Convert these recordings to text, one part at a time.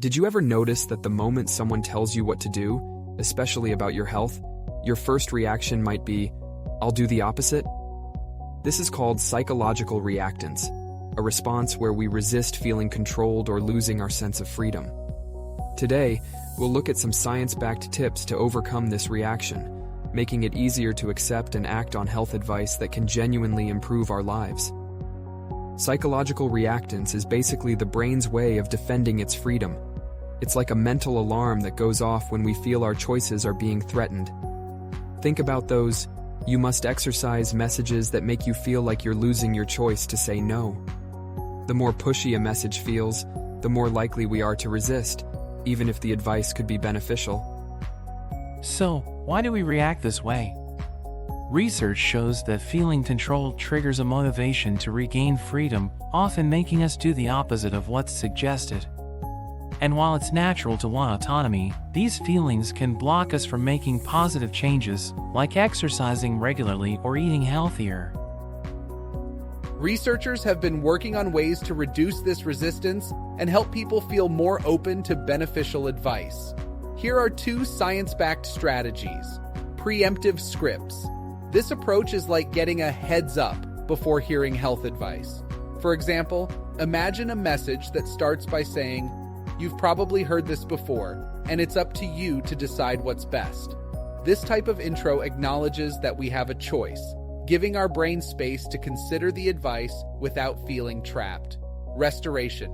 Did you ever notice that the moment someone tells you what to do, especially about your health, your first reaction might be, "I'll do the opposite"? This is called psychological reactance, a response where we resist feeling controlled or losing our sense of freedom. Today, we'll look at some science-backed tips to overcome this reaction, making it easier to accept and act on health advice that can genuinely improve our lives. Psychological reactance is basically the brain's way of defending its freedom. It's like a mental alarm that goes off when we feel our choices are being threatened. Think about those "you must exercise" messages that make you feel like you're losing your choice to say no. The more pushy a message feels, the more likely we are to resist, even if the advice could be beneficial. So, why do we react this way? Research shows that feeling controlled triggers a motivation to regain freedom, often making us do the opposite of what's suggested. And while it's natural to want autonomy, these feelings can block us from making positive changes, like exercising regularly or eating healthier. Researchers have been working on ways to reduce this resistance and help people feel more open to beneficial advice. Here are 2 science-backed strategies. Preemptive scripts. This approach is like getting a heads up before hearing health advice. For example, imagine a message that starts by saying, "You've probably heard this before, and it's up to you to decide what's best." This type of intro acknowledges that we have a choice, giving our brain space to consider the advice without feeling trapped. Restoration.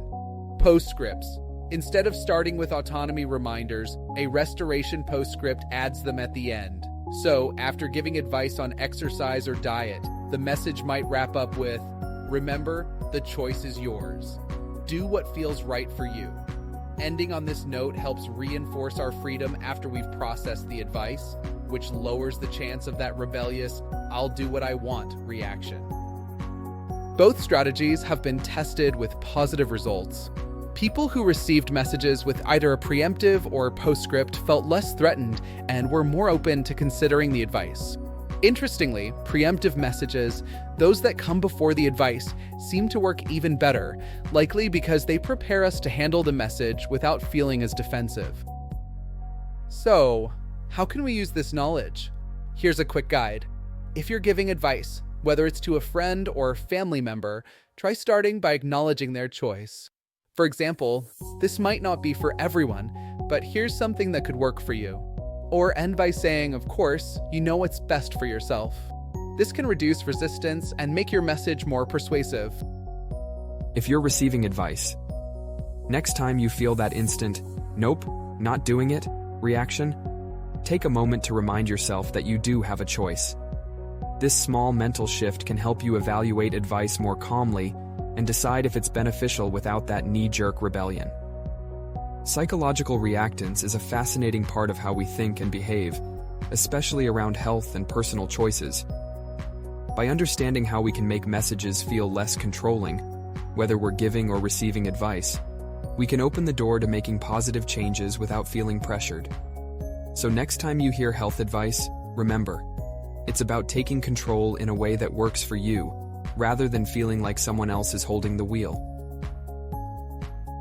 Postscripts. Instead of starting with autonomy reminders, a restoration postscript adds them at the end. So, after giving advice on exercise or diet, the message might wrap up with, "Remember, the choice is yours. Do what feels right for you." Ending on this note helps reinforce our freedom after we've processed the advice, which lowers the chance of that rebellious, "I'll do what I want" reaction. Both strategies have been tested with positive results. People who received messages with either a preemptive or postscript felt less threatened and were more open to considering the advice. Interestingly, preemptive messages, those that come before the advice, seem to work even better, likely because they prepare us to handle the message without feeling as defensive. So, how can we use this knowledge? Here's a quick guide. If you're giving advice, whether it's to a friend or family member, try starting by acknowledging their choice. For example, this might not be for everyone, but here's something that could work for you. Or end by saying, of course, you know what's best for yourself. This can reduce resistance and make your message more persuasive. If you're receiving advice, next time you feel that instant, "Nope, not doing it" reaction, take a moment to remind yourself that you do have a choice. This small mental shift can help you evaluate advice more calmly and decide if it's beneficial without that knee-jerk rebellion. Psychological reactance is a fascinating part of how we think and behave, especially around health and personal choices. By understanding how we can make messages feel less controlling, whether we're giving or receiving advice, we can open the door to making positive changes without feeling pressured. So next time you hear health advice, remember, it's about taking control in a way that works for you, rather than feeling like someone else is holding the wheel.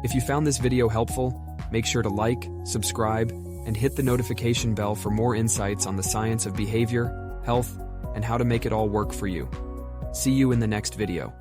If you found this video helpful, make sure to like, subscribe, and hit the notification bell for more insights on the science of behavior, health, and how to make it all work for you. See you in the next video.